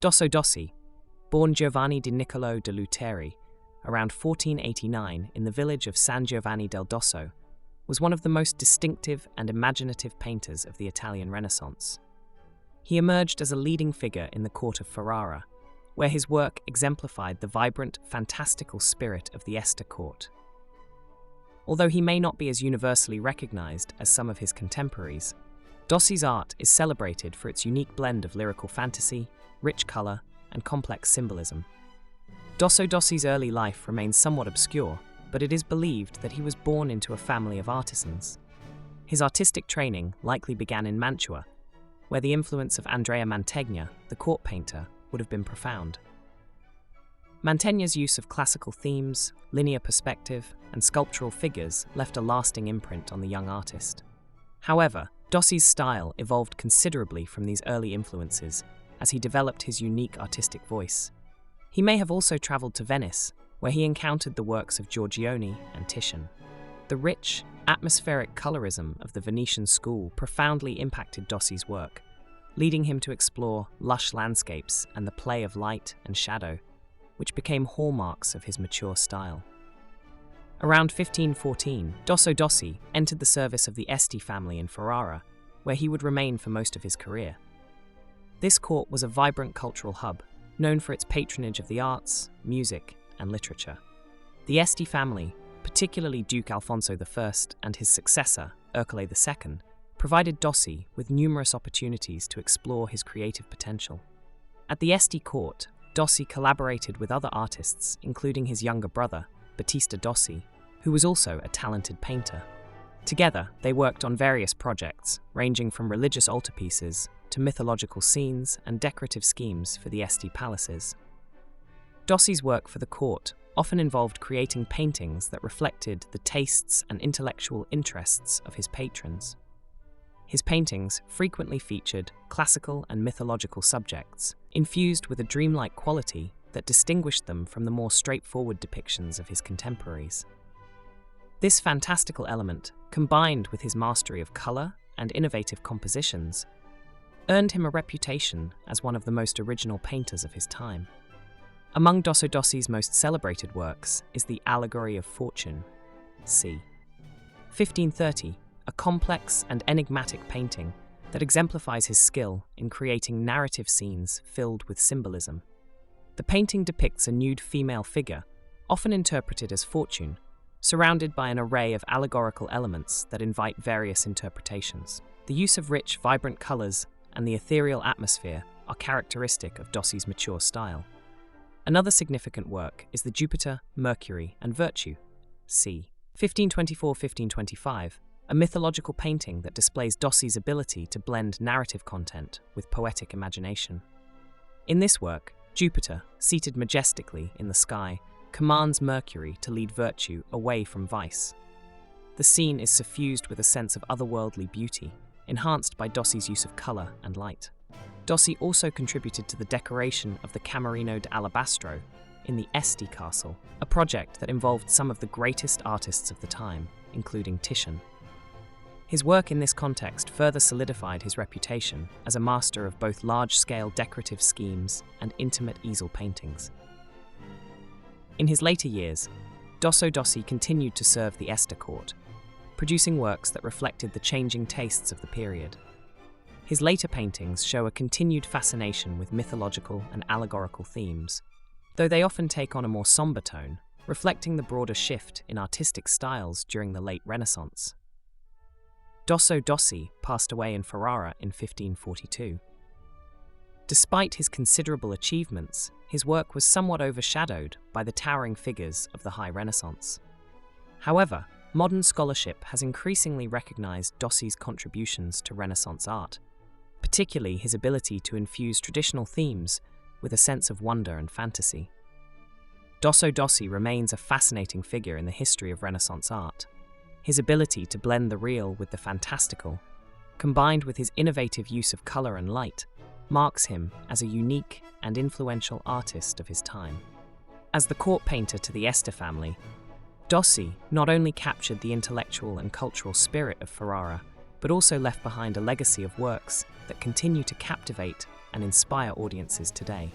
Dosso Dossi, born Giovanni di Niccolò de Luteri around 1489 in the village of San Giovanni del Dosso, was one of the most distinctive and imaginative painters of the Italian Renaissance. He emerged as a leading figure in the court of Ferrara, where his work exemplified the vibrant, fantastical spirit of the Este court. Although he may not be as universally recognized as some of his contemporaries, Dossi's art is celebrated for its unique blend of lyrical fantasy, rich color, and complex symbolism. Dosso Dossi's early life remains somewhat obscure, but it is believed that he was born into a family of artisans. His artistic training likely began in Mantua, where the influence of Andrea Mantegna, the court painter, would have been profound. Mantegna's use of classical themes, linear perspective, and sculptural figures left a lasting imprint on the young artist. However, Dossi's style evolved considerably from these early influences as he developed his unique artistic voice. He may have also traveled to Venice, where he encountered the works of Giorgione and Titian. The rich, atmospheric colorism of the Venetian school profoundly impacted Dossi's work, leading him to explore lush landscapes and the play of light and shadow, which became hallmarks of his mature style. Around 1514, Dosso Dossi entered the service of the Este family in Ferrara, where he would remain for most of his career. This court was a vibrant cultural hub, known for its patronage of the arts, music, and literature. The Este family, particularly Duke Alfonso I and his successor, Ercole II, provided Dossi with numerous opportunities to explore his creative potential. At the Este court, Dossi collaborated with other artists, including his younger brother, Battista Dossi, who was also a talented painter. Together, they worked on various projects, ranging from religious altarpieces to mythological scenes and decorative schemes for the Este palaces. Dossi's work for the court often involved creating paintings that reflected the tastes and intellectual interests of his patrons. His paintings frequently featured classical and mythological subjects, infused with a dreamlike quality that distinguished them from the more straightforward depictions of his contemporaries. This fantastical element, combined with his mastery of color and innovative compositions, earned him a reputation as one of the most original painters of his time. Among Dosso Dossi's most celebrated works is the Allegory of Fortune, c. 1530, a complex and enigmatic painting that exemplifies his skill in creating narrative scenes filled with symbolism. The painting depicts a nude female figure, often interpreted as Fortune, surrounded by an array of allegorical elements that invite various interpretations. The use of rich, vibrant colors and the ethereal atmosphere are characteristic of Dossi's mature style. Another significant work is the Jupiter, Mercury, and Virtue, c. 1524-1525, a mythological painting that displays Dossi's ability to blend narrative content with poetic imagination. In this work, Jupiter, seated majestically in the sky, commands Mercury to lead Virtue away from vice. The scene is suffused with a sense of otherworldly beauty, enhanced by Dossi's use of color and light. Dossi also contributed to the decoration of the Camerino d'Alabastro in the Este castle, a project that involved some of the greatest artists of the time, including Titian. His work in this context further solidified his reputation as a master of both large-scale decorative schemes and intimate easel paintings. In his later years, Dosso Dossi continued to serve the Este court, producing works that reflected the changing tastes of the period. His later paintings show a continued fascination with mythological and allegorical themes, though they often take on a more somber tone, reflecting the broader shift in artistic styles during the late Renaissance. Dosso Dossi passed away in Ferrara in 1542. Despite his considerable achievements, his work was somewhat overshadowed by the towering figures of the High Renaissance. However, modern scholarship has increasingly recognized Dossi's contributions to Renaissance art, particularly his ability to infuse traditional themes with a sense of wonder and fantasy. Dosso Dossi remains a fascinating figure in the history of Renaissance art. His ability to blend the real with the fantastical, combined with his innovative use of color and light, marks him as a unique and influential artist of his time. As the court painter to the Este family, Dossi not only captured the intellectual and cultural spirit of Ferrara, but also left behind a legacy of works that continue to captivate and inspire audiences today.